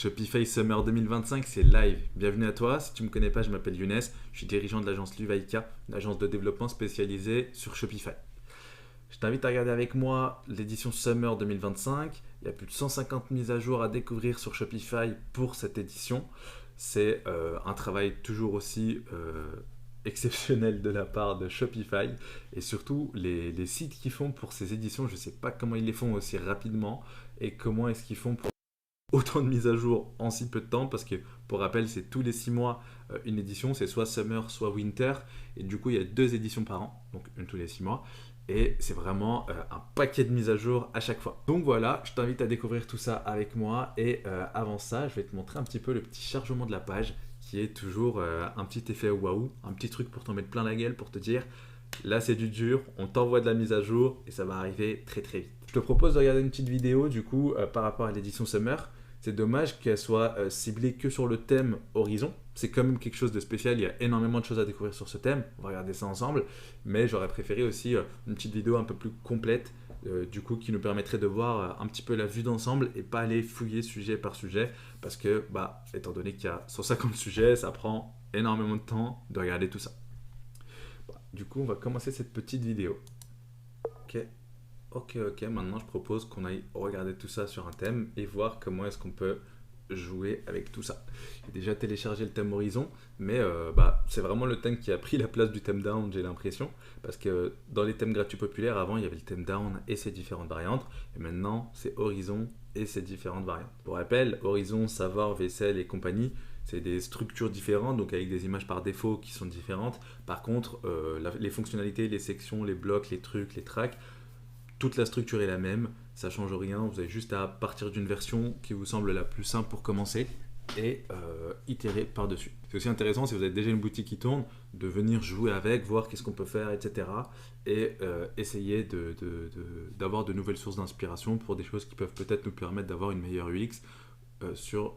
Shopify Summer 2025, c'est live. Bienvenue à toi. Si tu ne me connais pas, je m'appelle Younes. Je suis dirigeant de l'agence Luvaika, une agence de développement spécialisée sur Shopify. Je t'invite à regarder avec moi l'édition Summer 2025. Il y a plus de 150 mises à jour à découvrir sur Shopify pour cette édition. C'est un travail toujours aussi exceptionnel de la part de Shopify. Et surtout, les sites qu'ils font pour ces éditions, je ne sais pas comment ils les font aussi rapidement et comment est-ce qu'ils font pour autant de mises à jour en si peu de temps parce que pour rappel c'est tous les 6 mois une édition, c'est soit Summer soit Winter et du coup il y a 2 éditions par an, donc une tous les 6 mois et c'est vraiment un paquet de mises à jour à chaque fois. Donc voilà, je t'invite à découvrir tout ça avec moi et avant ça je vais te montrer un petit peu le petit chargement de la page qui est toujours un petit effet waouh, un petit truc pour t'en mettre plein la gueule pour te dire là c'est du dur, on t'envoie de la mise à jour et ça va arriver très très vite. Je te propose de regarder une petite vidéo du coup par rapport à l'édition Summer. C'est dommage qu'elle soit ciblée que sur le thème Horizon. C'est quand même quelque chose de spécial, il y a énormément de choses à découvrir sur ce thème. On va regarder ça ensemble. Mais j'aurais préféré aussi une petite vidéo un peu plus complète, du coup, qui nous permettrait de voir un petit peu la vue d'ensemble et pas aller fouiller sujet par sujet. Parce que, étant donné qu'il y a 150 sujets, ça prend énormément de temps de regarder tout ça. Du coup, on va commencer cette petite vidéo. Ok, maintenant je propose qu'on aille regarder tout ça sur un thème et voir comment est-ce qu'on peut jouer avec tout ça. J'ai déjà téléchargé le thème Horizon, mais c'est vraiment le thème qui a pris la place du thème Down, j'ai l'impression, parce que dans les thèmes gratuits populaires, avant il y avait le thème Down et ses différentes variantes, et maintenant c'est Horizon et ses différentes variantes. Pour rappel, Horizon, Savoir, Vaisselle et compagnie, c'est des structures différentes, donc avec des images par défaut qui sont différentes. Par contre, les fonctionnalités, les sections, les blocs, les trucs, les tracks, toute la structure est la même, ça change rien, vous avez juste à partir d'une version qui vous semble la plus simple pour commencer et itérer par-dessus. C'est aussi intéressant si vous avez déjà une boutique qui tourne, de venir jouer avec, voir qu'est-ce qu'on peut faire, etc. Et essayer d'avoir de nouvelles sources d'inspiration pour des choses qui peuvent peut-être nous permettre d'avoir une meilleure UX sur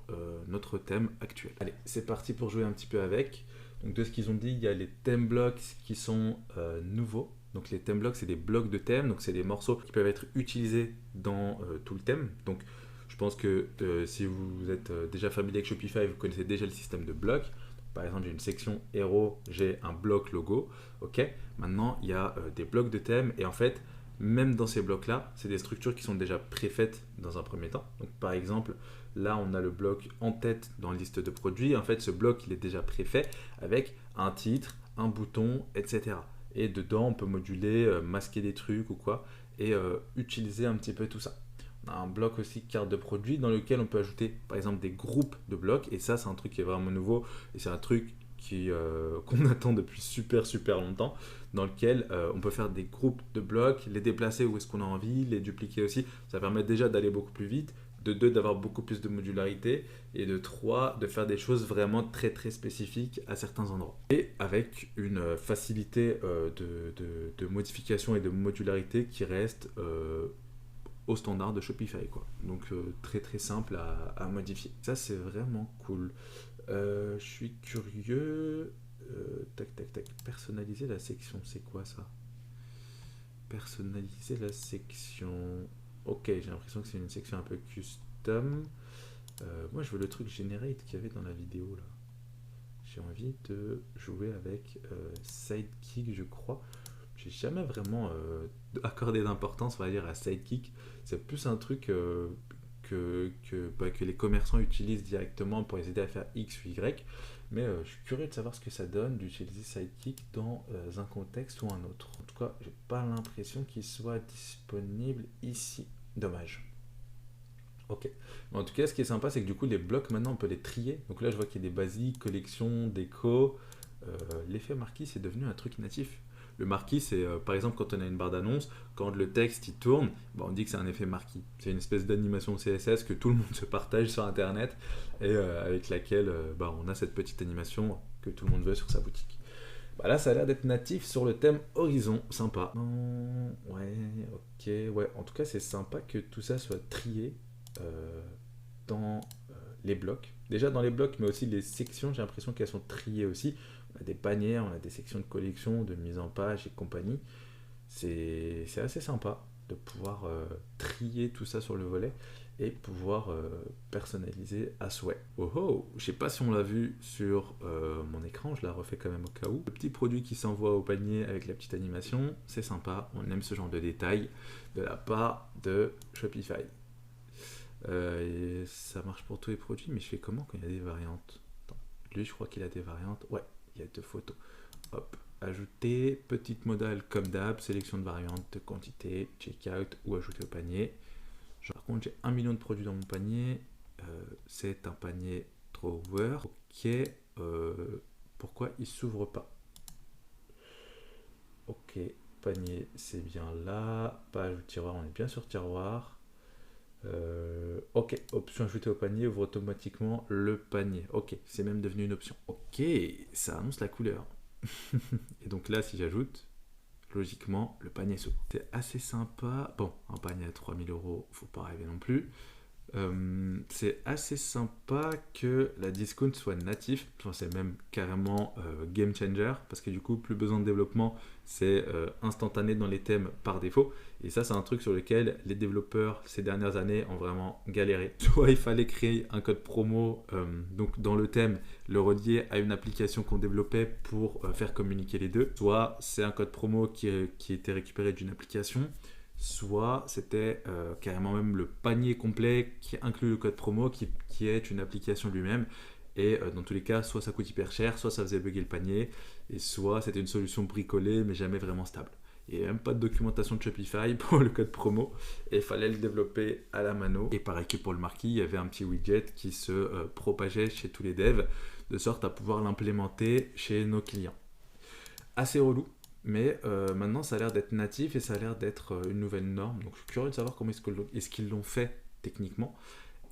notre thème actuel. Allez, c'est parti pour jouer un petit peu avec. Donc de ce qu'ils ont dit, il y a les theme blocks qui sont nouveaux. Donc les theme blocks, c'est des blocs de thème, donc c'est des morceaux qui peuvent être utilisés dans tout le thème. Donc je pense que si vous êtes déjà familier avec Shopify, vous connaissez déjà le système de blocs. Par exemple, j'ai une section héros, j'ai un bloc logo. Ok. Maintenant, il y a des blocs de thème et en fait, même dans ces blocs-là, c'est des structures qui sont déjà préfaites dans un premier temps. Donc par exemple, là, on a le bloc en tête dans la liste de produits. En fait, ce bloc, il est déjà préfait avec un titre, un bouton, etc. Et dedans, on peut moduler, masquer des trucs ou quoi, et utiliser un petit peu tout ça. On a un bloc aussi carte de produit dans lequel on peut ajouter par exemple des groupes de blocs, et ça c'est un truc qui est vraiment nouveau, et c'est un truc qu'on attend depuis super longtemps, dans lequel on peut faire des groupes de blocs, les déplacer où est-ce qu'on a envie, les dupliquer aussi, ça permet déjà d'aller beaucoup plus vite, de 2 d'avoir beaucoup plus de modularité, et de 3 de faire des choses vraiment très spécifiques à certains endroits. Et avec une facilité de modification et de modularité qui reste au standard de Shopify, quoi. Donc très simple à modifier. Ça c'est vraiment cool. Je suis curieux. Tac. Personnaliser la section, c'est quoi ça? Personnaliser la section. Ok, j'ai l'impression que c'est une section un peu custom. Moi, je veux le truc generate qu'il y avait dans la vidéo là. J'ai envie de jouer avec Sidekick, je crois. J'ai jamais vraiment accordé d'importance, on va dire, à Sidekick. C'est plus un truc que les commerçants utilisent directement pour les aider à faire X ou Y. Mais je suis curieux de savoir ce que ça donne d'utiliser Sidekick dans un contexte ou un autre. En tout cas, j'ai pas l'impression qu'il soit disponible ici. Dommage. Ok. Mais en tout cas, ce qui est sympa, c'est que du coup, les blocs, maintenant, on peut les trier. Donc là, je vois qu'il y a des basiques, collections, déco. L'effet marquis, c'est devenu un truc natif. Le marquis, c'est par exemple quand on a une barre d'annonce, quand le texte il tourne, on dit que c'est un effet marquis. C'est une espèce d'animation CSS que tout le monde se partage sur Internet et avec laquelle on a cette petite animation que tout le monde veut sur sa boutique. Là, ça a l'air d'être natif sur le thème Horizon. Sympa. Ouais, ok. Ouais, en tout cas, c'est sympa que tout ça soit trié euh, dans les blocs. Déjà dans les blocs, mais aussi les sections, j'ai l'impression qu'elles sont triées aussi. On a des panières, on a des sections de collection, de mise en page et compagnie. C'est assez sympa de pouvoir trier tout ça sur le volet. et pouvoir personnaliser à souhait. Oh oh, je sais pas si on l'a vu sur mon écran, je la refais quand même au cas où. Le petit produit qui s'envoie au panier avec la petite animation, c'est sympa, on aime ce genre de détails de la part de Shopify. Et ça marche pour tous les produits, mais je fais comment quand il y a des variantes? Attends, lui je crois qu'il a des variantes, ouais, il y a 2 photos. Hop, ajouter, petite modale comme d'hab, sélection de variantes, de quantité, checkout ou ajouter au panier. Par contre, j'ai 1 million de produits dans mon panier. C'est un panier drawer. Ok. Pourquoi il s'ouvre pas? Ok. Panier, c'est bien là. Page ou tiroir, on est bien sur tiroir. Ok. Option ajoutée au panier ouvre automatiquement le panier. Ok. C'est même devenu une option. Ok. Ça annonce la couleur. Et donc là, si j'ajoute, logiquement, le panier s'ouvre. C'est assez sympa. Bon, un panier à 3000 euros, faut pas rêver non plus. C'est assez sympa que la discount soit natif, enfin, c'est même carrément game changer, parce que du coup plus besoin de développement, c'est instantané dans les thèmes par défaut, et ça c'est un truc sur lequel les développeurs ces dernières années ont vraiment galéré. Soit il fallait créer un code promo, donc dans le thème, le relier à une application qu'on développait pour faire communiquer les deux, soit c'est un code promo qui était récupéré d'une application, soit c'était carrément même le panier complet qui inclut le code promo qui est une application lui-même. Et dans tous les cas, soit ça coûte hyper cher, soit ça faisait bugger le panier, et soit c'était une solution bricolée mais jamais vraiment stable. Il n'y a même pas de documentation de Shopify pour le code promo, et il fallait le développer à la mano. Et pareil que pour le marquis, il y avait un petit widget qui se propageait chez tous les devs, de sorte à pouvoir l'implémenter chez nos clients. Assez relou, mais maintenant ça a l'air d'être natif et ça a l'air d'être une nouvelle norme. Donc je suis curieux de savoir comment est-ce qu'ils l'ont fait techniquement.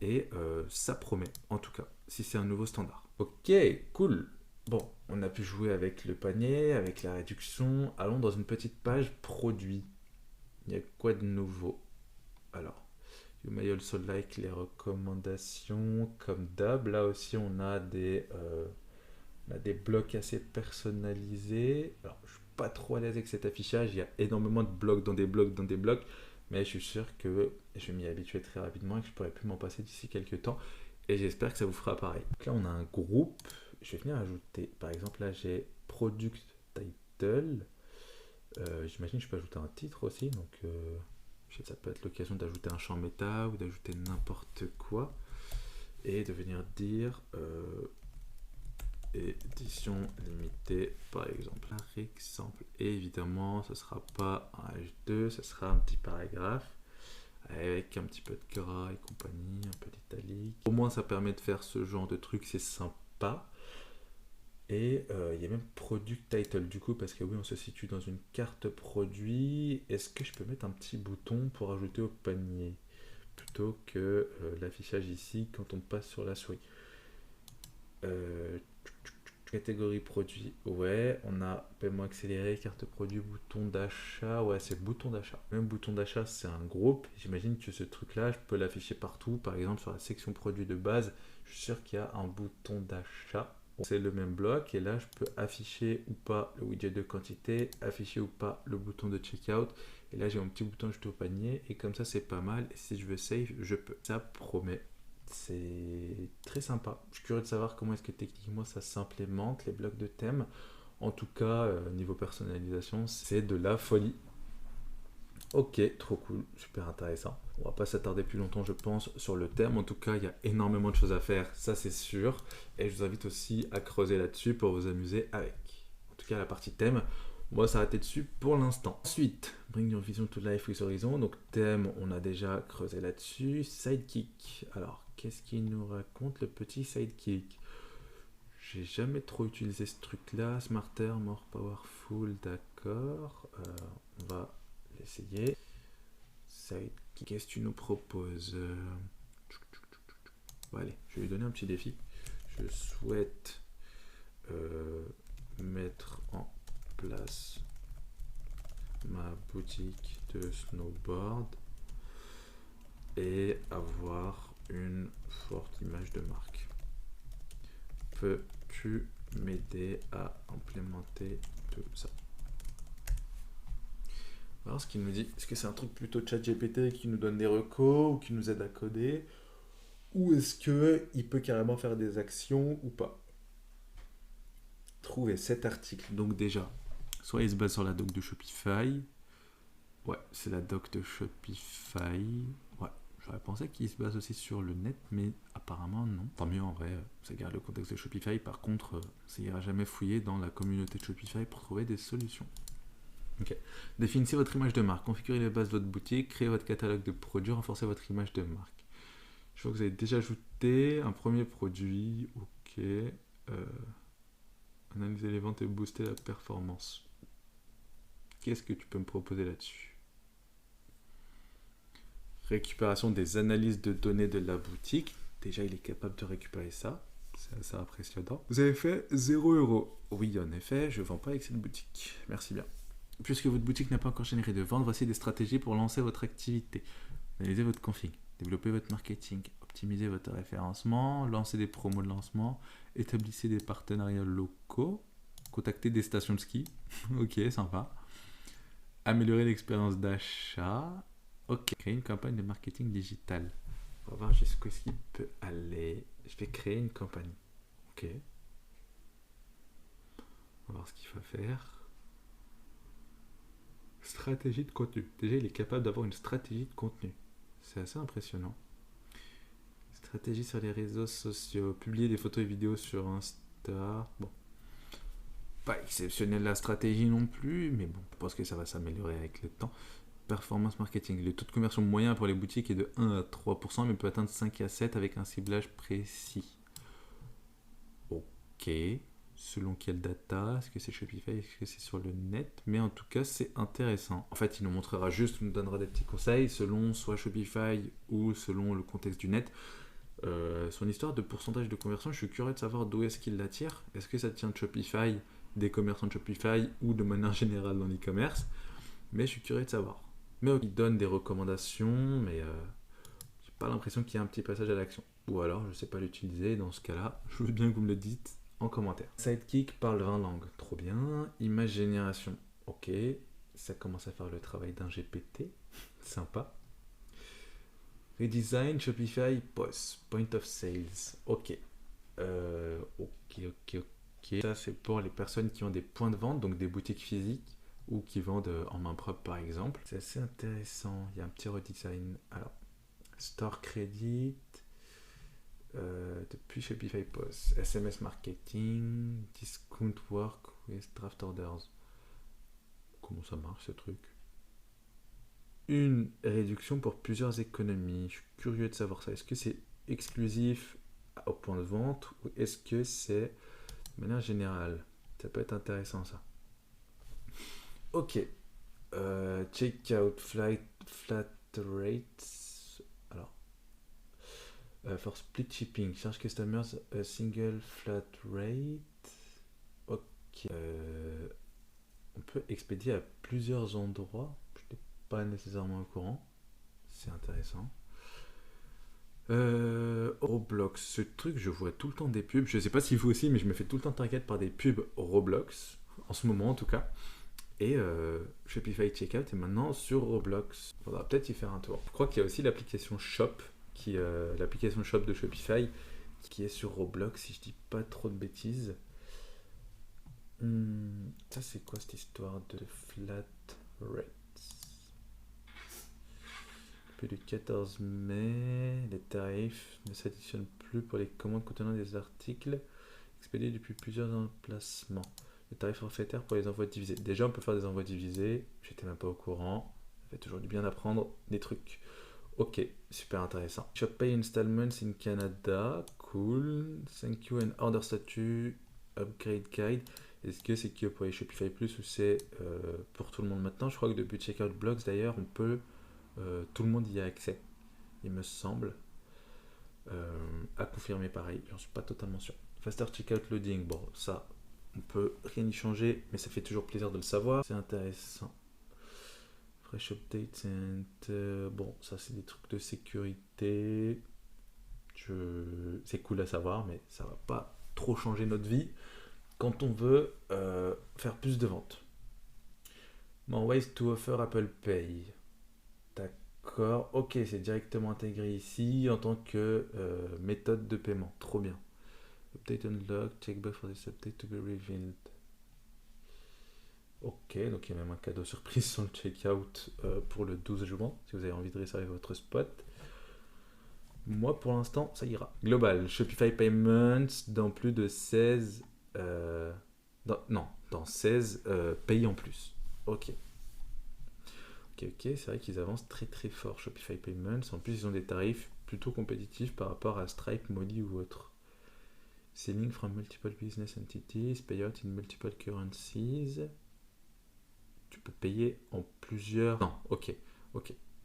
Et ça promet, en tout cas, si c'est un nouveau standard. Ok, cool. Bon, on a pu jouer avec le panier, avec la réduction. Allons dans une petite page produit. Il y a quoi de nouveau? Alors, You may also like les recommandations, comme d'hab. Là aussi, on a des blocs assez personnalisés. Alors, je suis pas trop à l'aise avec cet affichage. Il y a énormément de blocs dans des blocs dans des blocs. Mais je suis sûr que je vais m'y habituer très rapidement et que je pourrai plus m'en passer d'ici quelques temps. Et j'espère que ça vous fera pareil. Donc là, on a un groupe. Je vais venir ajouter, par exemple, là, j'ai Product Title. J'imagine que je peux ajouter un titre aussi. Donc, ça peut être l'occasion d'ajouter un champ méta ou d'ajouter n'importe quoi. Et de venir dire édition limitée, par exemple. Et évidemment, ce ne sera pas un H2, ce sera un petit paragraphe avec un petit peu de gras et compagnie, un peu d'italique. Au moins, ça permet de faire ce genre de truc, c'est sympa. Et il y a même Product Title du coup, parce que oui, on se situe dans une carte produit. Est-ce que je peux mettre un petit bouton pour ajouter au panier plutôt que l'affichage ici quand on passe sur la souris? Catégorie produit, ouais, on a paiement accéléré, carte produit, bouton d'achat, ouais, c'est bouton d'achat. Même bouton d'achat, c'est un groupe. J'imagine que ce truc-là, je peux l'afficher partout. Par exemple, sur la section produit de base, je suis sûr qu'il y a un bouton d'achat. C'est le même bloc, et là, je peux afficher ou pas le widget de quantité, afficher ou pas le bouton de checkout. Et là, j'ai mon petit bouton ajouter au panier, et comme ça, c'est pas mal. Et si je veux save, je peux. Ça promet. C'est très sympa. Je suis curieux de savoir comment est-ce que techniquement ça s'implémente, les blocs de thème. En tout cas, niveau personnalisation, c'est de la folie. Ok, trop cool, super intéressant. On va pas s'attarder plus longtemps, je pense, sur le thème. En tout cas, il y a énormément de choses à faire, ça c'est sûr. Et je vous invite aussi à creuser là-dessus pour vous amuser avec. En tout cas, la partie thème, on va s'arrêter dessus pour l'instant. Ensuite, Bring Your Vision to Life with Horizon. Donc thème, on a déjà creusé là-dessus. Sidekick. Alors, qu'est-ce qu'il nous raconte, le petit sidekick? J'ai jamais trop utilisé ce truc-là. Smarter, more powerful, d'accord. On va l'essayer. Sidekick, qu'est-ce que tu nous proposes? Bon, allez, je vais lui donner un petit défi. Je souhaite mettre en place ma boutique de snowboard et avoir une forte image de marque. Peux-tu m'aider à implémenter tout ça? On va voir ce qu'il nous dit. Est-ce que c'est un truc plutôt ChatGPT qui nous donne des recos ou qui nous aide à coder? Ou est-ce qu'il peut carrément faire des actions ou pas? Trouver cet article. Donc déjà, soit il se base sur la doc de Shopify. Ouais, c'est la doc de Shopify. Ouais, j'aurais pensé qu'il se base aussi sur le net, mais apparemment non. Tant mieux en vrai, ça garde le contexte de Shopify. Par contre, ça ira jamais fouiller dans la communauté de Shopify pour trouver des solutions. Ok. Définissez votre image de marque, configurez les bases de votre boutique, créez votre catalogue de produits, renforcez votre image de marque. Je vois que vous avez déjà ajouté un premier produit. Ok. Analyser les ventes et booster la performance. Qu'est-ce que tu peux me proposer là-dessus? Récupération des analyses de données de la boutique. Déjà, il est capable de récupérer ça. C'est assez impressionnant. Vous avez fait 0€. Oui, en effet, je ne vends pas avec cette boutique. Merci bien. Puisque votre boutique n'a pas encore généré de vente, voici des stratégies pour lancer votre activité. Analysez votre config, développez votre marketing, optimisez votre référencement, lancez des promos de lancement, établissez des partenariats locaux, contactez des stations de ski. Ok, sympa. Améliorer l'expérience d'achat. Ok, créer une campagne de marketing digital. On va voir jusqu'où est-ce qu'il peut aller. Je vais créer une campagne. Ok. On va voir ce qu'il va faire. Stratégie de contenu. Déjà, il est capable d'avoir une stratégie de contenu. C'est assez impressionnant. Stratégie sur les réseaux sociaux. Publier des photos et vidéos sur Insta. Bon. Pas exceptionnel la stratégie non plus, mais bon, je pense que ça va s'améliorer avec le temps. Performance marketing. Le taux de conversion moyen pour les boutiques est de 1 à 3%, mais peut atteindre 5 à 7 avec un ciblage précis. Ok. Selon quelle data? Est-ce que c'est Shopify? Est-ce que c'est sur le net? Mais en tout cas, c'est intéressant. En fait, il nous montrera juste, nous donnera des petits conseils selon soit Shopify ou selon le contexte du net. Son histoire de pourcentage de conversion, je suis curieux de savoir d'où est-ce qu'il la tire. Est-ce que ça tient de Shopify, des commerçants de Shopify ou de manière générale dans l'e-commerce? Mais je suis curieux de savoir. Mais il donne des recommandations, mais j'ai pas l'impression qu'il y a un petit passage à l'action. Ou alors, je sais pas l'utiliser. Dans ce cas-là, je veux bien que vous me le dites en commentaire. Sidekick parle 20 langues. Trop bien. Image génération. Ok. Ça commence à faire le travail d'un GPT. Sympa. Redesign Shopify POS. Point of Sales. Ok. Ok. Ça, c'est pour les personnes qui ont des points de vente, donc des boutiques physiques ou qui vendent en main propre par exemple. C'est assez intéressant. Il y a un petit redesign. Alors, Store Credit. Depuis Shopify POS, SMS marketing, discount work with draft orders. Comment ça marche ce truc? Une réduction pour plusieurs économies. Je suis curieux de savoir ça. Est-ce que c'est exclusif au point de vente ou est-ce que c'est de manière générale? Ça peut être intéressant ça. Ok. Checkout flat rates. Alors. For split shipping, charge customers a single flat rate. Ok. On peut expédier à plusieurs endroits. Je n'étais pas nécessairement au courant. C'est intéressant. Roblox, ce truc, je vois tout le temps des pubs. Je sais pas si vous aussi, mais je me fais tout le temps target par des pubs Roblox. En ce moment en tout cas. Et Shopify Checkout est maintenant sur Roblox. Faudra peut-être y faire un tour. Je crois qu'il y a aussi l'application Shop, l'application Shop de Shopify, qui est sur Roblox, si je dis pas trop de bêtises. Ça, c'est quoi cette histoire de flat rates? Depuis le 14 mai, les tarifs ne s'additionnent plus pour les commandes contenant des articles expédiés depuis plusieurs emplacements. Le tarif forfaitaire pour les envois divisés. Déjà, on peut faire des envois divisés. J'étais même pas au courant. Ça fait toujours du bien d'apprendre des trucs. Ok, super intéressant. Shop Pay Installments in Canada. Cool. Thank you and order statut. Upgrade guide. Est-ce que c'est que pour les Shopify Plus ou c'est pour tout le monde maintenant? Je crois que depuis Checkout Blogs d'ailleurs, on peut. Tout le monde y a accès, il me semble. À confirmer pareil, j'en suis pas totalement sûr. Faster Checkout Loading, bon, ça. On peut rien y changer, mais ça fait toujours plaisir de le savoir. C'est intéressant. Fresh update and bon, ça c'est des trucs de sécurité. C'est cool à savoir, mais ça va pas trop changer notre vie quand on veut faire plus de ventes. Mon ways to offer Apple Pay. D'accord. Ok, c'est directement intégré ici en tant que méthode de paiement. Trop bien. Update unlock, checkbox for this update to be revealed. Ok, donc il y a même un cadeau surprise sur le checkout pour le 12 juin, si vous avez envie de réserver votre spot. Moi, pour l'instant, ça ira. Global, Shopify Payments dans plus de 16... dans 16 pays en plus. Ok. Ok, c'est vrai qu'ils avancent très très fort, Shopify Payments. En plus, ils ont des tarifs plutôt compétitifs par rapport à Stripe, Molly ou autre. Selling from multiple business entities, payout in multiple currencies. Tu peux payer en plusieurs... Non, ok.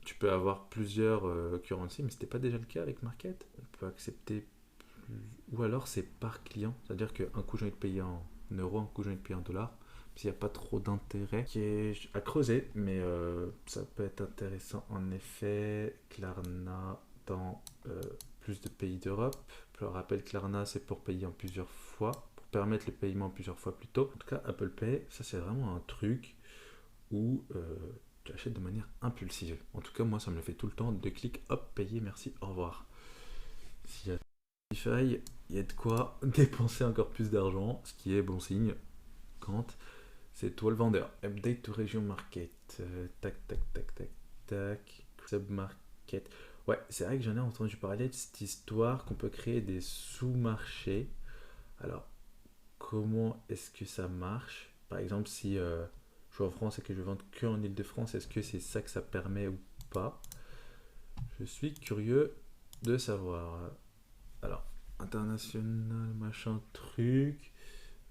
Tu peux avoir plusieurs currencies, mais c'était pas déjà le cas avec Market. On peut accepter ou alors c'est par client, c'est-à-dire qu'un coup j'ai envie de payer en euros, un coup j'ai envie de payer en dollars. S'il n'y a pas trop d'intérêt qui est à creuser, mais ça peut être intéressant en effet. Klarna dans plus de pays d'Europe. Je rappelle, Klarna c'est pour payer en plusieurs fois, pour permettre le paiement en plusieurs fois plus tôt. En tout cas, Apple Pay, ça c'est vraiment un truc où tu achètes de manière impulsive. En tout cas, moi ça me le fait tout le temps. 2 clics, hop, payer, merci, au revoir. S'il y a Spotify, il y a de quoi dépenser encore plus d'argent, ce qui est bon signe quand c'est toi le vendeur. Update to region market. Tac. Submarket. Ouais, c'est vrai que j'en ai entendu parler de cette histoire qu'on peut créer des sous-marchés. Alors, comment est-ce que ça marche? Par exemple, si je suis en France et que je vends que en Ile-de-France, est-ce que c'est ça que ça permet ou pas? Je suis curieux de savoir. Alors, international, machin, truc.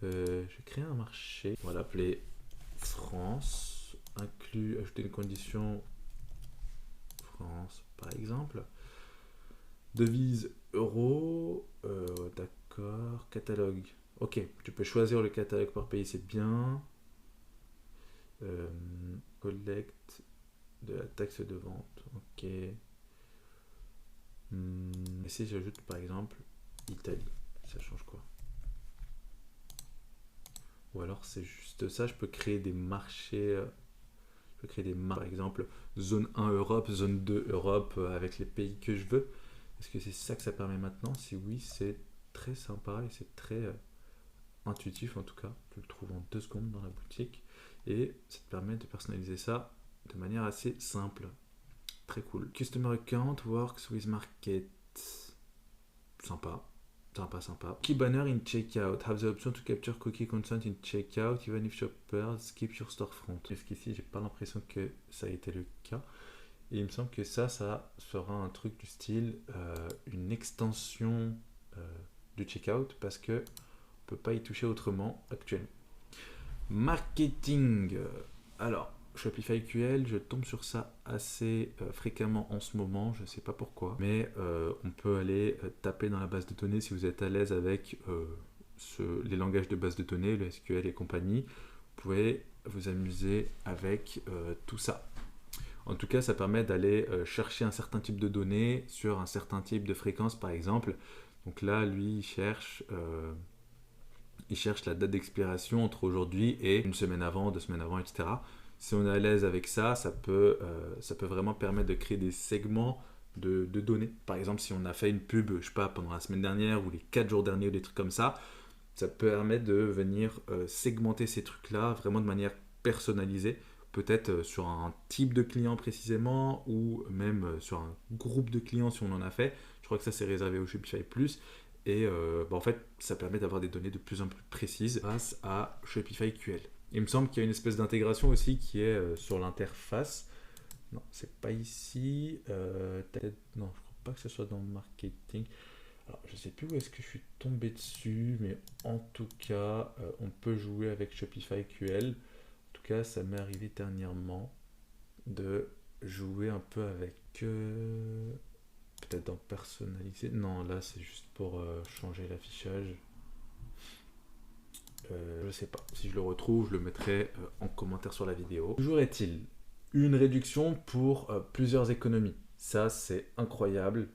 Je vais créer un marché. On va l'appeler France. Inclus, ajouter une condition France, par exemple. Devise euro. D'accord. Catalogue. Ok, tu peux choisir le catalogue par pays, c'est bien. Collecte de la taxe de vente. Ok. Et si j'ajoute par exemple Italie, ça change quoi? Ou alors c'est juste ça, je peux créer des marchés, je peux créer des marques, par exemple zone 1 Europe, zone 2 Europe avec les pays que je veux. Est-ce que c'est ça que ça permet maintenant? Si oui, c'est très sympa et c'est très intuitif en tout cas. Tu le trouves en 2 secondes dans la boutique et ça te permet de personnaliser ça de manière assez simple. Très cool. Customer account works with market. Sympa. Sympa. Key banner in checkout. Have the option to capture cookie consent in checkout even if shoppers skip your storefront. Est-ce qu'ici, j'ai pas l'impression que ça a été le cas. Et il me semble que ça sera un truc du style une extension du checkout parce que on peut pas y toucher autrement actuellement. Marketing. Alors, Shopify QL, je tombe sur ça assez fréquemment en ce moment, je ne sais pas pourquoi, mais on peut aller taper dans la base de données si vous êtes à l'aise avec les langages de base de données, le SQL et compagnie. Vous pouvez vous amuser avec tout ça. En tout cas, ça permet d'aller chercher un certain type de données sur un certain type de fréquence, par exemple. Donc là, lui, il cherche la date d'expiration entre aujourd'hui et une semaine avant, 2 semaines avant, etc. Si on est à l'aise avec ça, ça peut vraiment permettre de créer des segments de données. Par exemple, si on a fait une pub, je sais pas, pendant la semaine dernière ou les 4 jours derniers ou des trucs comme ça permet de venir segmenter ces trucs-là vraiment de manière personnalisée, peut-être sur un type de client précisément ou même sur un groupe de clients si on en a fait. Je crois que ça c'est réservé au Shopify Plus. Et en fait, ça permet d'avoir des données de plus en plus précises grâce à Shopify QL. Il me semble qu'il y a une espèce d'intégration aussi qui est sur l'interface. Non, c'est pas ici. Non, je crois pas que ce soit dans le marketing. Alors, je sais plus où est-ce que je suis tombé dessus, mais en tout cas, on peut jouer avec Shopify QL. En tout cas, ça m'est arrivé dernièrement de jouer un peu avec... peut-être dans personnaliser. Non, là, c'est juste pour changer l'affichage. Je sais pas. Si je le retrouve, je le mettrai en commentaire sur la vidéo. Toujours est-il, une réduction pour plusieurs économies. Ça, c'est incroyable.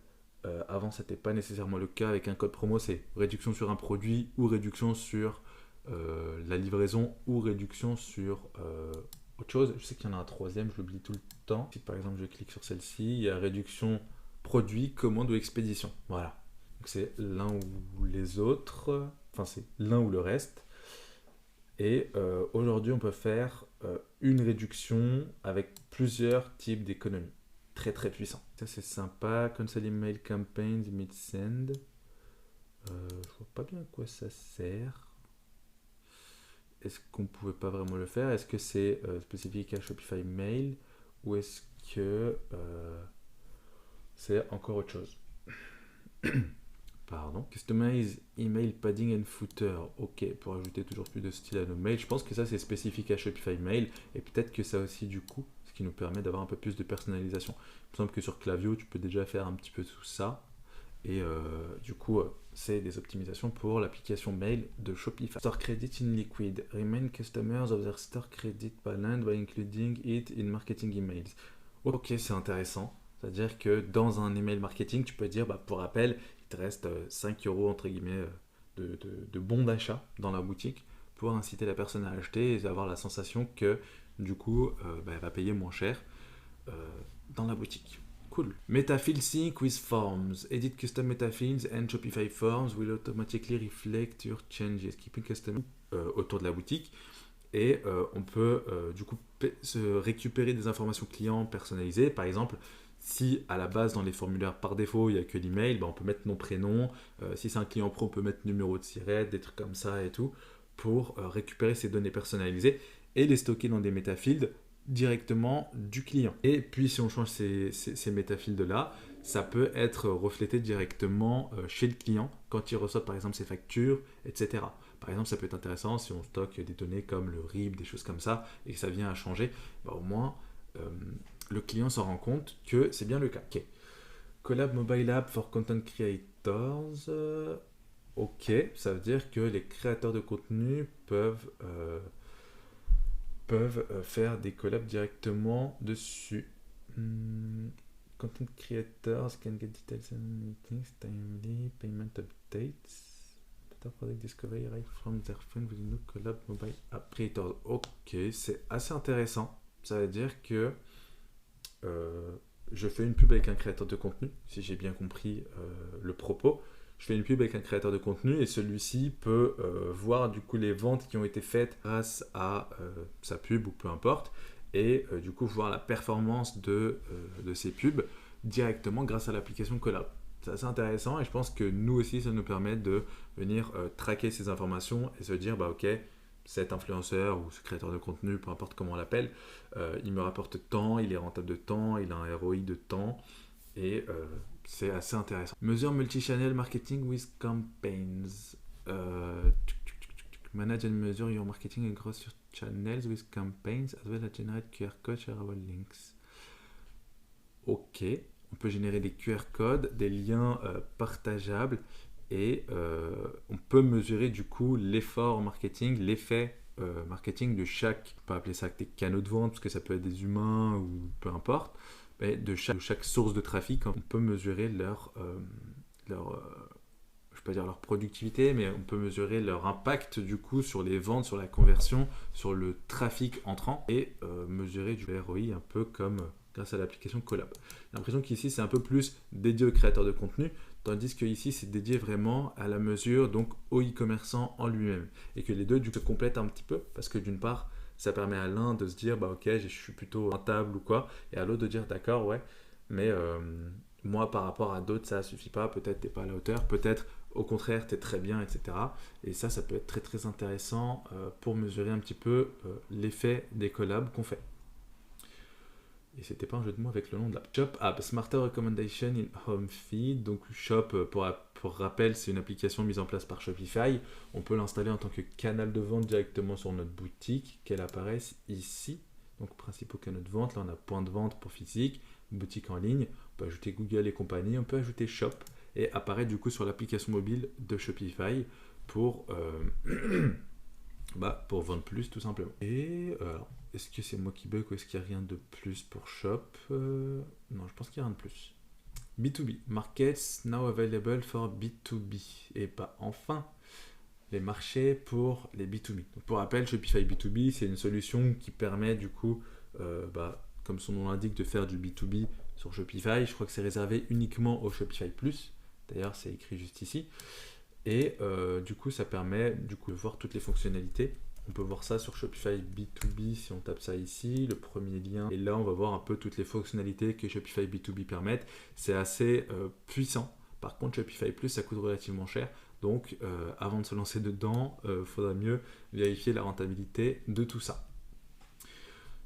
Avant, ce n'était pas nécessairement le cas. Avec un code promo, c'est réduction sur un produit ou réduction sur la livraison ou réduction sur autre chose. Je sais qu'il y en a un troisième, je l'oublie tout le temps. Si par exemple je clique sur celle-ci, il y a réduction produit, commande ou expédition. Voilà. Donc c'est l'un ou les autres, enfin c'est l'un ou le reste. Et aujourd'hui, on peut faire une réduction avec plusieurs types d'économies. Très très puissant. Ça c'est sympa. Console email campaigns, mid send. Je vois pas bien à quoi ça sert. Est-ce qu'on pouvait pas vraiment le faire? Est-ce que c'est spécifique à Shopify Mail ou est-ce que c'est encore autre chose? Pardon. Customize email padding and footer. Ok, pour ajouter toujours plus de style à nos mails. Je pense que ça c'est spécifique à Shopify Mail et peut-être que ça aussi du coup, ce qui nous permet d'avoir un peu plus de personnalisation. Il me semble que sur Klaviyo, tu peux déjà faire un petit peu tout ça. Et du coup, c'est des optimisations pour l'application mail de Shopify. Store credit in liquid. Remind customers of their store credit balance by including it in marketing emails. Ok, c'est intéressant. C'est-à-dire que dans un email marketing, tu peux dire, bah, pour rappel, il te reste 5 euros entre guillemets de bons d'achat dans la boutique pour inciter la personne à acheter et avoir la sensation que du coup, bah, elle va payer moins cher euh, dans la boutique. Cool. Metafield sync with forms. Edit custom metafields and Shopify forms will automatically reflect your changes. Keeping custom autour de la boutique. Et on peut du coup se récupérer des informations clients personnalisées. Par exemple, si à la base dans les formulaires par défaut il n'y a que l'email, bah, on peut mettre nom, prénom. Si c'est un client pro, on peut mettre numéro de siret, des trucs comme ça et tout, pour récupérer ces données personnalisées et les stocker dans des métafields directement du client. Et puis si on change ces métafields-là, ça peut être reflété directement chez le client quand il reçoit par exemple ses factures, etc. Par exemple, ça peut être intéressant si on stocke des données comme le RIB, des choses comme ça, et que ça vient à changer, bah, au moins le client s'en rend compte que c'est bien le cas. Okay. Collab Mobile App for Content Creators. Ok, ça veut dire que les créateurs de contenu peuvent faire des collabs directement dessus. Content creators can get details and meetings, timely, payment updates, better product discovery right from their phone with no collab mobile app creators. Ok, c'est assez intéressant. Ça veut dire que je fais une pub avec un créateur de contenu, si j'ai bien compris le propos. Je fais une pub avec un créateur de contenu et celui-ci peut voir du coup les ventes qui ont été faites grâce à sa pub ou peu importe et du coup voir la performance de ces pubs directement grâce à l'application Collab. C'est assez intéressant et je pense que nous aussi ça nous permet de venir traquer ces informations et se dire bah ok, cet influenceur ou ce créateur de contenu, peu importe comment on l'appelle, il me rapporte tant, il est rentable de temps, il a un ROI de temps et c'est assez intéressant. Mesure multi-channel marketing with campaigns. Manage and measure your marketing across your channels with campaigns as well as generate QR codes, shareable links. Ok, on peut générer des QR codes, des liens partageables et on peut mesurer du coup l'effort marketing, l'effet marketing de chaque, on peut appeler ça des canaux de vente parce que ça peut être des humains ou peu importe, mais de chaque source de trafic, on peut mesurer je vais pas dire leur productivité, mais on peut mesurer leur impact du coup sur les ventes, sur la conversion, sur le trafic entrant et mesurer du ROI un peu comme grâce à l'application Collab. J'ai l'impression qu'ici c'est un peu plus dédié aux créateurs de contenu, tandis que ici c'est dédié vraiment à la mesure, donc au e-commerçant en lui-même. Et que les deux du coup se complètent un petit peu, parce que d'une part, ça permet à l'un de se dire, bah ok, je suis plutôt rentable ou quoi, et à l'autre de dire, d'accord, ouais, mais moi par rapport à d'autres ça suffit pas, peut-être t'es pas à la hauteur, peut-être au contraire t'es très bien, etc. Et ça peut être très très intéressant pour mesurer un petit peu l'effet des collabs qu'on fait. Et c'était pas un jeu de mots avec le nom de l'app. Shop App, Smarter Recommendation in Home Feed. Donc Shop, pour rappel, c'est une application mise en place par Shopify. On peut l'installer en tant que canal de vente directement sur notre boutique, qu'elle apparaisse ici. Donc principaux canaux de vente, là on a point de vente pour physique, boutique en ligne, on peut ajouter Google et compagnie, on peut ajouter Shop et apparaître du coup sur l'application mobile de Shopify pour, pour vendre plus tout simplement. Et alors, est-ce que c'est moi qui bug ou est-ce qu'il n'y a rien de plus pour Shop Non, je pense qu'il n'y a rien de plus. B2B, markets now available for B2B. Et pas enfin. les marchés pour les B2B. Donc, pour rappel, Shopify B2B, c'est une solution qui permet du coup, comme son nom l'indique, de faire du B2B sur Shopify. Je crois que c'est réservé uniquement au Shopify Plus. D'ailleurs, c'est écrit juste ici. Et du coup, ça permet du coup, de voir toutes les fonctionnalités. On peut voir ça sur Shopify B2B si on tape ça ici, le premier lien. Et là, on va voir un peu toutes les fonctionnalités que Shopify B2B permettent. C'est assez puissant. Par contre, Shopify Plus, ça coûte relativement cher. Donc, avant de se lancer dedans, il faudra mieux vérifier la rentabilité de tout ça.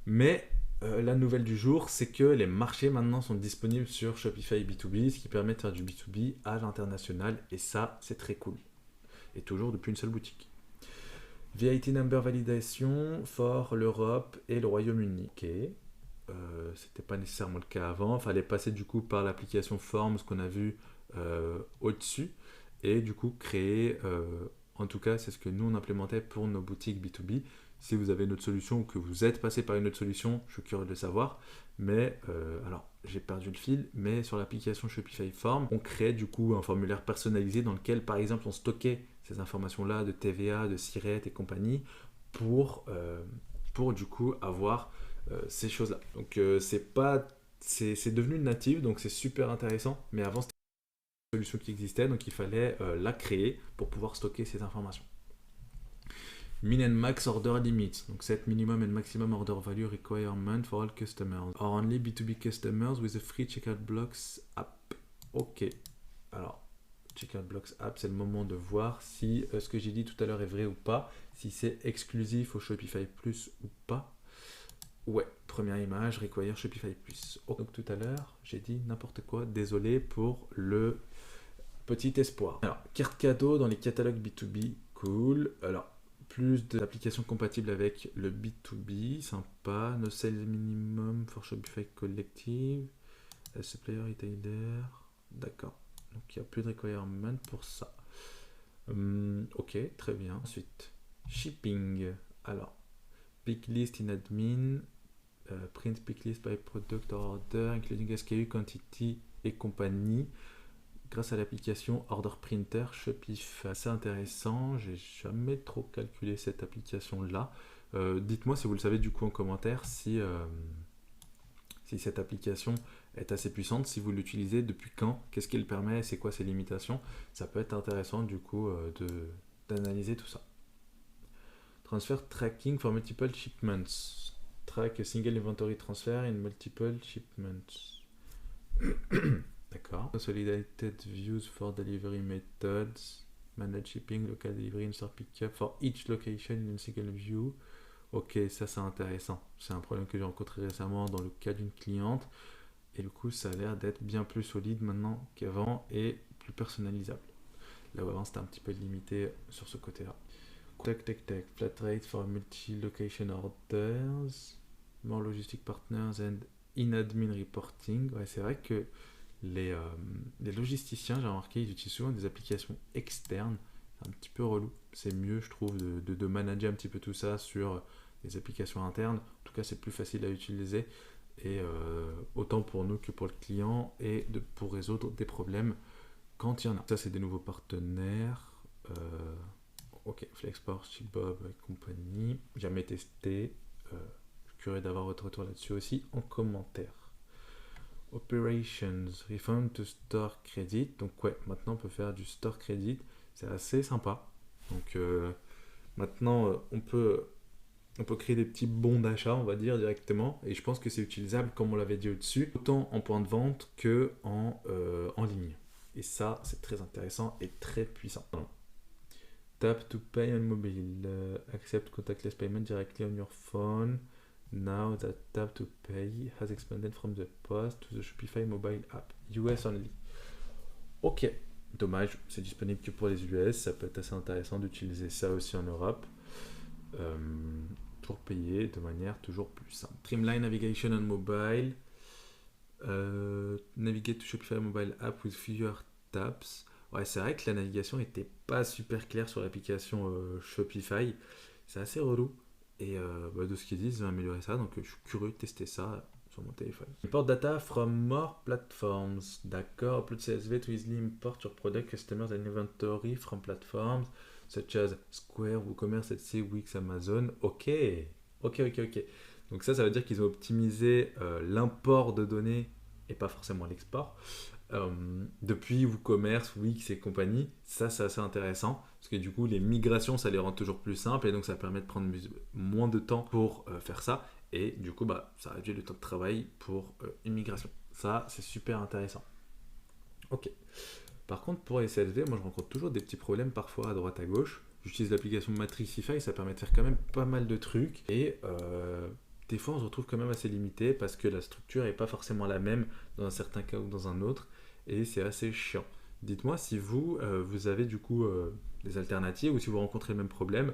Mais la nouvelle du jour, c'est que les marchés maintenant sont disponibles sur Shopify B2B, ce qui permet de faire du B2B à l'international. Et ça, c'est très cool. Et toujours depuis une seule boutique. VAT number validation for l'Europe et le Royaume-Uni. Ok. C'était pas nécessairement le cas avant. Il fallait passer du coup par l'application Forms qu'on a vu au-dessus et du coup créer, en tout cas c'est ce que nous on implémentait pour nos boutiques B2B. Si vous avez une autre solution ou que vous êtes passé par une autre solution, je suis curieux de le savoir. Mais alors j'ai perdu le fil, mais sur l'application Shopify Forms, on crée du coup un formulaire personnalisé dans lequel par exemple on stockait ces informations-là de TVA, de SIRET et compagnie pour du coup avoir ces choses-là. Donc c'est devenu native, donc c'est super intéressant, mais avant c'était une solution qui existait, donc il fallait la créer pour pouvoir stocker ces informations. Min and max order limits, donc set minimum and maximum order value requirement for all customers, or only B2B customers with a free checkout blocks app. Ok, alors checkout blocks app, c'est le moment de voir si ce que j'ai dit tout à l'heure est vrai ou pas, si c'est exclusif au Shopify Plus ou pas. Ouais, première image, require Shopify Plus. Oh, donc tout à l'heure, j'ai dit n'importe quoi, désolé pour le petit espoir. Alors, carte cadeau dans les catalogues B2B, cool. Alors, plus d'applications compatibles avec le B2B, sympa. No sales minimum for Shopify Collective. Supplier retailer, d'accord. Donc, il n'y a plus de requirement pour ça. Ok, très bien. Ensuite, shipping. Alors, pick list in admin. Print pick list by product or order, including SKU, quantity et compagnie, grâce à l'application Order Printer Shopify. C'est intéressant, j'ai jamais trop calculé cette application-là. Dites-moi si vous le savez du coup en commentaire si cette application est assez puissante, si vous l'utilisez, depuis quand, qu'est-ce qu'elle permet, c'est quoi ses limitations. Ça peut être intéressant du coup d'analyser tout ça. Transfer tracking for multiple shipments. Track a single inventory transfer in multiple shipments. D'accord. Consolidated views for delivery methods. Manage shipping, local delivery, in-store pickup for each location in a single view. Ok, ça c'est intéressant. C'est un problème que j'ai rencontré récemment dans le cas d'une cliente. Et du coup, ça a l'air d'être bien plus solide maintenant qu'avant et plus personnalisable. Là où avant c'était un petit peu limité sur ce côté-là. Tech, flat rate for multi-location orders, more logistic partners and in-admin reporting. Ouais, c'est vrai que les logisticiens, j'ai remarqué, ils utilisent souvent des applications externes. C'est un petit peu relou. C'est mieux, je trouve, de manager un petit peu tout ça sur des applications internes. En tout cas, c'est plus facile à utiliser. Et autant pour nous que pour le client et pour résoudre des problèmes quand il y en a. Ça, c'est des nouveaux partenaires. Ok, Flexport, Shipbob et compagnie. Jamais testé. Je suis curieux d'avoir votre retour là-dessus aussi en commentaire. Operations, refund to store credit. Donc ouais, maintenant on peut faire du store credit. C'est assez sympa. Donc maintenant on peut créer des petits bons d'achat, on va dire directement. Et je pense que c'est utilisable, comme on l'avait dit au-dessus, autant en point de vente que en ligne. Et ça, c'est très intéressant et très puissant. Tap to pay on mobile. Accept contactless payment directly on your phone. Now that tap to pay has expanded from the post to the Shopify mobile app. US only. Ok. Dommage, c'est disponible que pour les US. Ça peut être assez intéressant d'utiliser ça aussi en Europe. Pour payer de manière toujours plus simple. Streamline navigation on mobile. Navigate to Shopify mobile app with fewer taps. Ouais, c'est vrai que la navigation n'était pas super claire sur l'application Shopify. C'est assez relou. Et de ce qu'ils disent, ils ont amélioré ça. Donc je suis curieux de tester ça. sur mon téléphone. Import data from more platforms. D'accord. Upload CSV to easily import your product, customers and inventory from platforms such as Square, WooCommerce, Etsy, Wix, Amazon. Ok. Ok. Donc ça veut dire qu'ils ont optimisé l'import de données et pas forcément l'export. Depuis WooCommerce, Wix et compagnie, ça c'est assez intéressant parce que du coup les migrations ça les rend toujours plus simples et donc ça permet de prendre moins de temps pour faire ça et du coup ça réduit le temps de travail pour une migration. Ça c'est super intéressant. Ok. Par contre pour les CSV, moi je rencontre toujours des petits problèmes parfois à droite à gauche. J'utilise l'application Matrixify, ça permet de faire quand même pas mal de trucs et des fois on se retrouve quand même assez limité parce que la structure n'est pas forcément la même dans un certain cas ou dans un autre et c'est assez chiant. Dites-moi si vous avez du coup des alternatives ou si vous rencontrez le même problème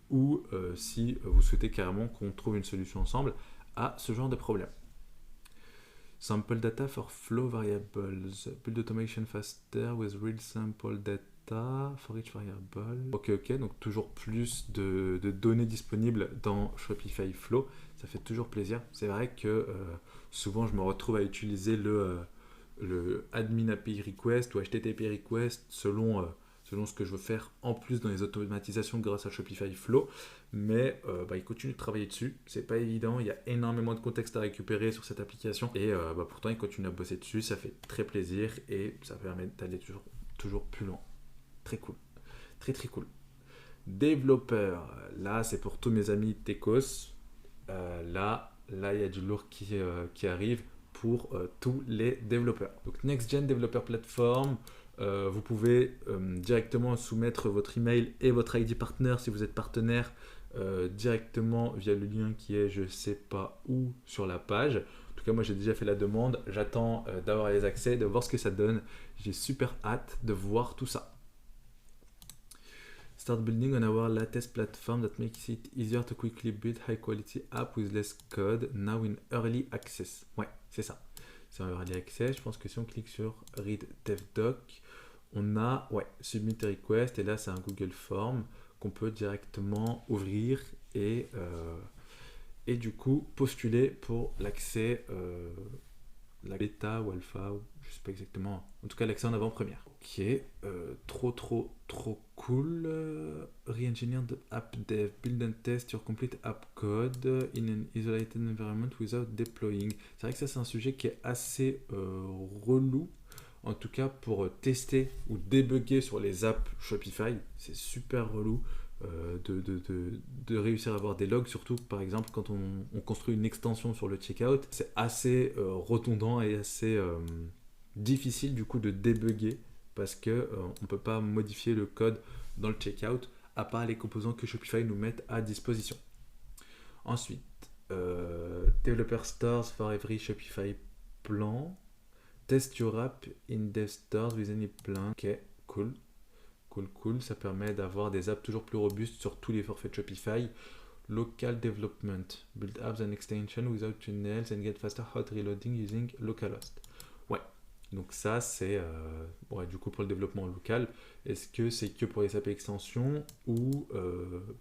ou si vous souhaitez carrément qu'on trouve une solution ensemble à ce genre de problème. Sample data for flow variables. Build automation faster with real sample data for each variable. Ok, donc toujours plus de données disponibles dans Shopify Flow. Ça fait toujours plaisir. C'est vrai que souvent je me retrouve à utiliser le admin API request ou HTTP request selon ce que je veux faire en plus dans les automatisations grâce à Shopify Flow. Mais il continue de travailler dessus. C'est pas évident, il y a énormément de contexte à récupérer sur cette application. Et pourtant, il continue à bosser dessus. Ça fait très plaisir et ça permet d'aller toujours plus loin. Très cool. Très cool. Développeur. Là, c'est pour tous mes amis techos. Là, il y a du lourd qui arrive pour tous les développeurs. Donc Next Gen Developer Platform, vous pouvez directement soumettre votre email et votre ID partner si vous êtes partenaire directement via le lien qui est je sais pas où sur la page. En tout cas, moi j'ai déjà fait la demande, j'attends d'avoir les accès, de voir ce que ça donne. J'ai super hâte de voir tout ça. Start building on our latest platform that makes it easier to quickly build high quality app with less code, now in early access. Ouais, c'est ça. C'est en early access. Je pense que si on clique sur Read Dev Doc, on a Submit a Request et là c'est un Google Form qu'on peut directement ouvrir et du coup postuler pour l'accès, la bêta ou alpha, je sais pas exactement, en tout cas l'accès en avant-première. Ok, trop cool. Re-engineered app dev, build and test your complete app code in an isolated environment without deploying. C'est vrai que ça c'est un sujet qui est assez relou, en tout cas pour tester ou débugger sur les apps Shopify. C'est super relou de réussir à avoir des logs, surtout par exemple quand on construit une extension sur le checkout. C'est assez redondant et assez difficile du coup de débugger parce que on peut pas modifier le code dans le checkout à part les composants que Shopify nous met à disposition. Ensuite, Developer Stores for every Shopify plan. Test your app in Dev Stores with any plan. Ok, cool. Ça permet d'avoir des apps toujours plus robustes sur tous les forfaits Shopify. Local development. Build apps and extensions without tunnels and get faster hot reloading using localhost. Ouais, donc ça c'est du coup pour le développement local. Est-ce que c'est que pour les apps extensions ou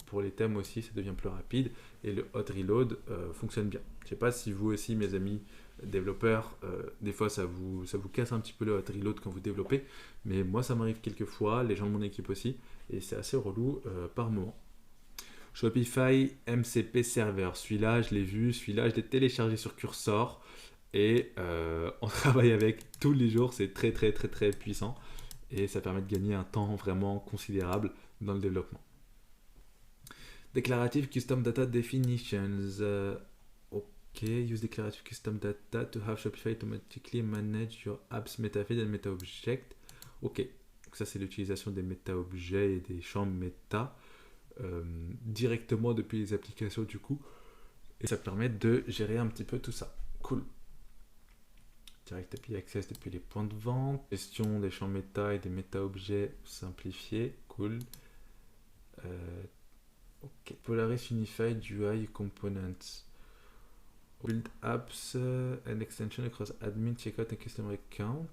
pour les thèmes aussi ça devient plus rapide et le hot reload fonctionne bien. Je sais pas si vous aussi mes amis développeurs, des fois ça vous casse un petit peu le hot reload quand vous développez, mais moi ça m'arrive quelques fois, les gens de mon équipe aussi, et c'est assez relou par moment. Shopify MCP Server, celui-là je l'ai vu, celui-là je l'ai téléchargé sur Cursor et on travaille avec tous les jours, c'est très puissant et ça permet de gagner un temps vraiment considérable dans le développement. Declarative Custom Data Definitions. Use declarative custom data to have Shopify automatically manage your apps MetaFeed and MetaObject. Ok, donc ça c'est l'utilisation des MetaObjets et des champs Meta directement depuis les applications du coup. Et ça permet de gérer un petit peu tout ça. Cool. Direct API Access depuis les points de vente. Gestion des champs Meta et des MetaObjets simplifiés. Cool. Ok. Polaris Unified UI Components. Build apps and extension across admin, checkout and customer account.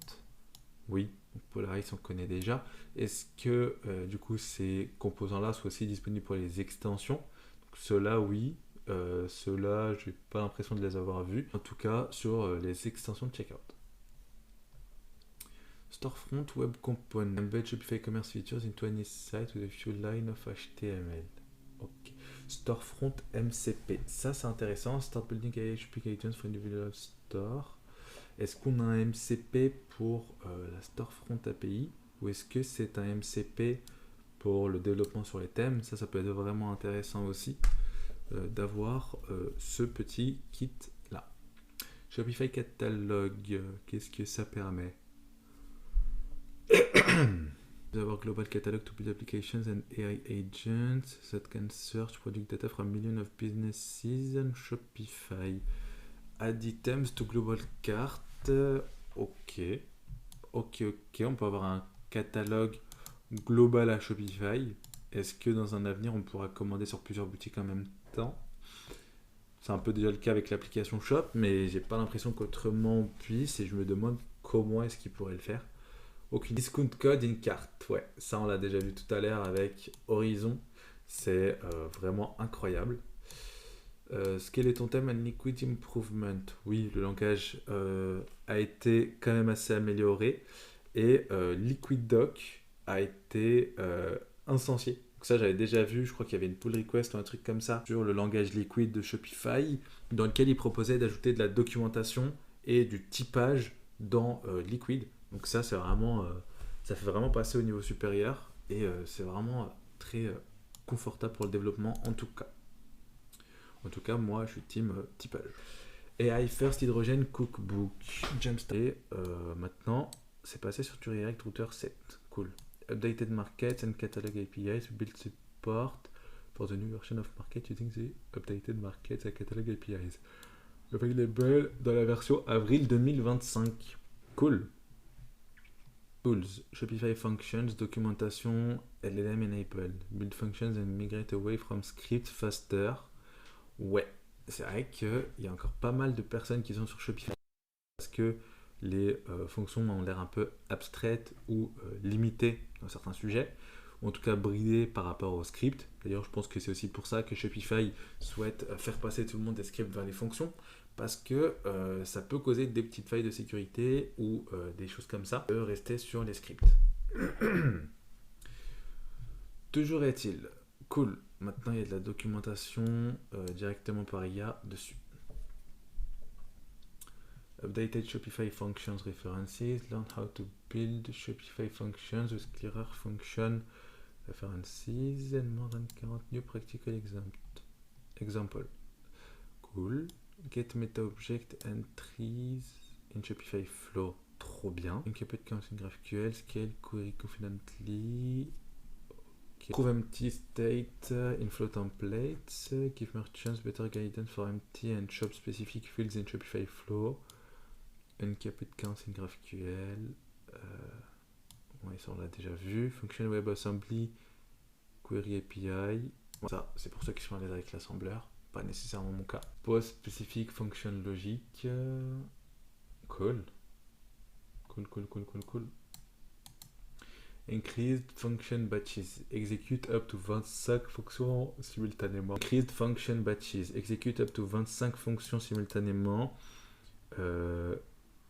Oui, Polaris on connaît déjà. Est-ce que du coup ces composants-là sont aussi disponibles pour les extensions? Donc, ceux-là oui, Ceux-là, j'ai pas l'impression de les avoir vus. En tout cas, sur les extensions de checkout. Storefront Web Component. Embed Shopify Commerce Features into any site with a few lines of HTML. Ok. Storefront MCP. Ça, c'est intéressant. Start building HTML items for individual store. Est-ce qu'on a un MCP pour la Storefront API ou est-ce que c'est un MCP pour le développement sur les thèmes? Ça peut être vraiment intéressant aussi d'avoir ce petit kit là. Shopify Catalog, qu'est-ce que ça permet? D'avoir global catalog to build applications and AI agents that can search product data from millions of businesses on Shopify. Add items to global cart. Ok, on peut avoir un catalogue global à Shopify. Est-ce que dans un avenir on pourra commander sur plusieurs boutiques en même temps? C'est un peu déjà le cas avec l'application Shop, mais j'ai pas l'impression qu'autrement on puisse et je me demande comment est-ce qu'il pourrait le faire. Aucune discount code in cart, ouais, ça on l'a déjà vu tout à l'heure avec Horizon, c'est vraiment incroyable. Skeleton Theme and Liquid Improvement, oui, le langage a été quand même assez amélioré et Liquid Doc a été instancié. Donc ça j'avais déjà vu, je crois qu'il y avait une pull request ou un truc comme ça sur le langage Liquid de Shopify dans lequel il proposait d'ajouter de la documentation et du typage dans Liquid. Donc ça c'est vraiment, ça fait vraiment passer au niveau supérieur et c'est vraiment très confortable pour le développement en tout cas. En tout cas, moi, je suis team typage. AI First Hydrogen Cookbook. Jumpstart. Et maintenant, c'est passé sur du React Router 7. Cool. Updated Markets and Catalog APIs. Build support for the new version of Market using the Updated Markets and Catalog APIs. Available dans la version avril 2025. Cool. Tools. Shopify Functions. Documentation. LLM Enabled. Build functions and migrate away from script faster. Ouais, c'est vrai qu'il y a encore pas mal de personnes qui sont sur Shopify parce que les fonctions ont l'air un peu abstraites ou limitées dans certains sujets, ou en tout cas bridées par rapport au script. D'ailleurs, je pense que c'est aussi pour ça que Shopify souhaite faire passer tout le monde des scripts vers les fonctions, parce que ça peut causer des petites failles de sécurité ou des choses comme ça, de rester sur les scripts. Toujours est-il, cool. Maintenant, il y a de la documentation directement par IA dessus. Updated Shopify Functions References. Learn how to build Shopify Functions with clearer function references and more than 40 new practical example. Cool. Get meta object entries in Shopify Flow. Trop bien. Encapsulate counts in GraphQL. Scale query confidently. Prove empty state in flow templates. Give merchants better guidance for empty and shop specific fields in Shopify Flow. Uncaped counts in GraphQL. Ouais, ça on l'a déjà vu. Function WebAssembly. Query API. Bon, ça, c'est pour ceux qui sont à l'aise avec l'assembleur. Pas nécessairement mon cas. Post specific function logic. Cool. Cool. Increased function batches. Execute up to 25 fonctions simultanément. Increased function batches. Execute up to 25 fonctions simultanément.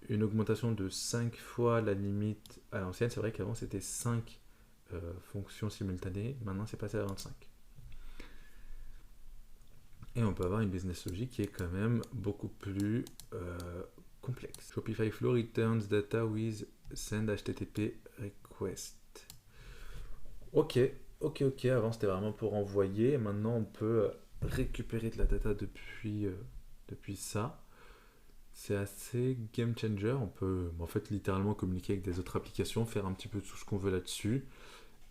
Une augmentation de 5 fois la limite à l'ancienne. C'est vrai qu'avant c'était 5 fonctions simultanées. Maintenant c'est passé à 25. Et on peut avoir une business logic qui est quand même beaucoup plus complexe. Shopify Flow returns data with send HTTP request. Ok. Avant c'était vraiment pour envoyer. Maintenant on peut récupérer de la data depuis ça. C'est assez game changer. On peut en fait littéralement communiquer avec des autres applications, faire un petit peu tout ce qu'on veut là-dessus.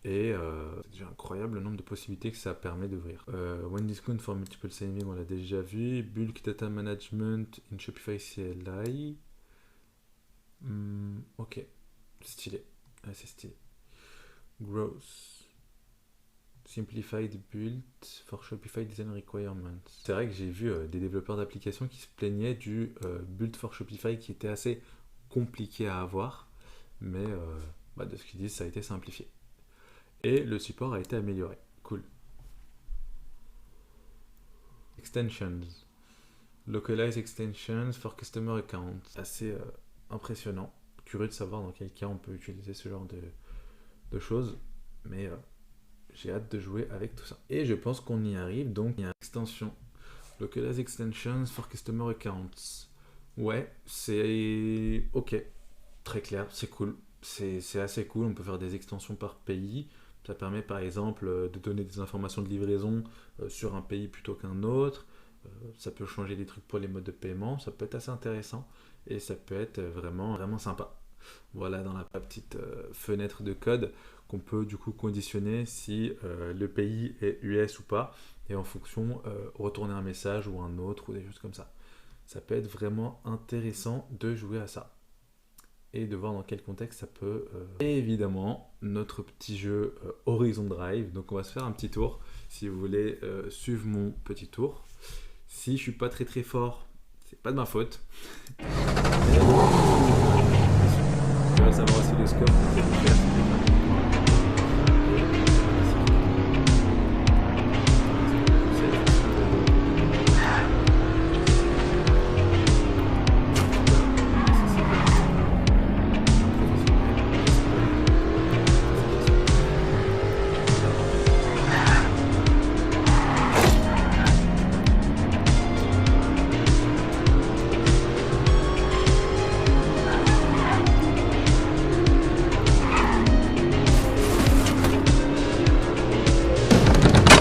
Et c'est déjà incroyable le nombre de possibilités que ça permet d'ouvrir. One discount for multiple saving, on l'a déjà vu. Bulk data management in Shopify CLI. Ok, stylé. C'est stylé. Growth. Simplified build for Shopify design requirements. C'est vrai que j'ai vu des développeurs d'applications qui se plaignaient du build for Shopify qui était assez compliqué à avoir, mais de ce qu'ils disent, ça a été simplifié. Et le support a été amélioré. Cool. extensions. Localize extensions for customer account. Assez impressionnant. Curieux de savoir dans quel cas on peut utiliser ce genre de choses. Mais j'ai hâte de jouer avec tout ça. Et je pense qu'on y arrive. Donc il y a une extension. Localize extensions for customer accounts. Ouais, c'est ok. Très clair, c'est cool. C'est assez cool. On peut faire des extensions par pays. Ça permet par exemple de donner des informations de livraison sur un pays plutôt qu'un autre. Ça peut changer des trucs pour les modes de paiement. Ça peut être assez intéressant. Et ça peut être vraiment, vraiment sympa. Voilà, dans la petite fenêtre de code qu'on peut du coup conditionner si le pays est US ou pas. Et en fonction, retourner un message ou un autre ou des choses comme ça. Ça peut être vraiment intéressant de jouer à ça. Et de voir dans quel contexte ça peut... Et évidemment, notre petit jeu Horizon Drive. Donc on va se faire un petit tour, si vous voulez suivre mon petit tour. Si je suis pas très très fort, c'est pas de ma faute. On va savoir aussi le score.